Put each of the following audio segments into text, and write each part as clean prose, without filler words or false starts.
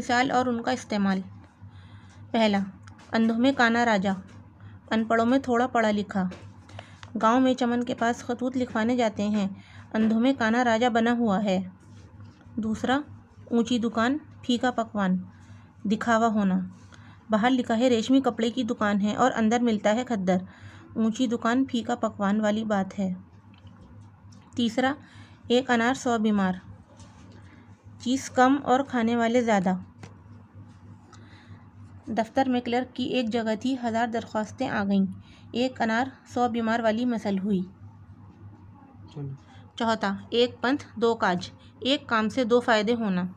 मिसाल और उनका इस्तेमाल। पहला, अंधों में काना राजा, अनपढ़ों में थोड़ा पढ़ा लिखा। गांव में चमन के पास खतूत लिखवाने जाते हैं, अंधों में काना राजा बना हुआ है। दूसरा, ऊंची दुकान फीका पकवान, दिखावा होना। बाहर लिखा है रेशमी कपड़े की दुकान है और अंदर मिलता है खद्दर, ऊंची दुकान फीका पकवान वाली बात है। तीसरा, एक अनार 100 बीमार, चीज़ कम और खाने वाले ज़्यादा। दफ्तर में क्लर्क की एक जगह थी, 1000 दरख्वास्तें आ गईं, एक अनार 100 बीमार वाली मसल हुई। चौथा, एक पंथ 2 काज, एक काम से 2 फायदे होना।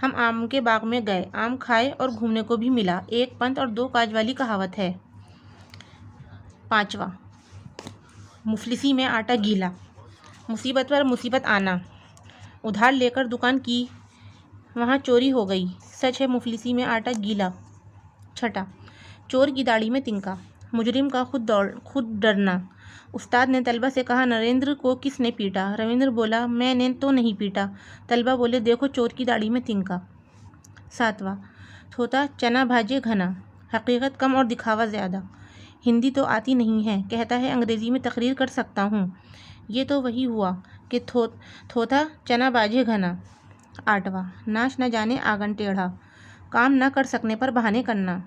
हम आम के बाग में गए, आम खाए और घूमने को भी मिला, एक पंथ और 2 काज वाली कहावत है। पांचवा, मुफलिसी में आटा गीला, मुसीबत पर मुसीबत आना। उधार लेकर दुकान की, वहाँ चोरी हो गई, सच है मुफलिसी में आटा गीला। छठा, चोर की दाढ़ी में तिनका, मुजरिम का खुद डरना। उस्ताद ने तलबा से कहा, नरेंद्र को किसने पीटा? रविंद्र बोला, मैंने तो नहीं पीटा। तलबा बोले, देखो चोर की दाढ़ी में तिनका। सातवां, थोता चना भाजे घना, हकीकत कम और दिखावा ज़्यादा। हिंदी तो आती नहीं है, कहता है अंग्रेज़ी में तकरीर कर सकता हूँ। ये तो वही हुआ कि थोथा चना बाजे घना। आठवां, नाच न जाने आंगन टेढ़ा, काम न कर सकने पर बहाने करना।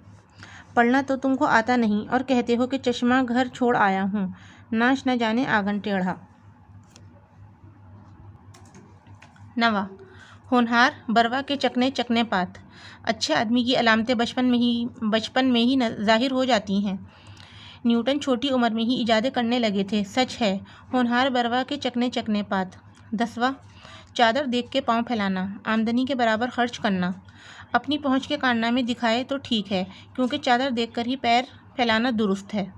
पढ़ना तो तुमको आता नहीं और कहते हो कि चश्मा घर छोड़ आया हूँ, नाच न जाने आंगन टेढ़ा। नवा, होनहार बरवा के चकने चकने पात, अच्छे आदमी की अलामतें बचपन में ही जाहिर हो जाती हैं। न्यूटन छोटी उम्र में ही इजादें करने लगे थे, सच है, होनहार बरवा के चकने चकने पात। 10वां, चादर देख के पाँव फैलाना, आमदनी के बराबर खर्च करना। अपनी पहुँच के कारनामे दिखाए तो ठीक है, क्योंकि चादर देखकर ही पैर फैलाना दुरुस्त है।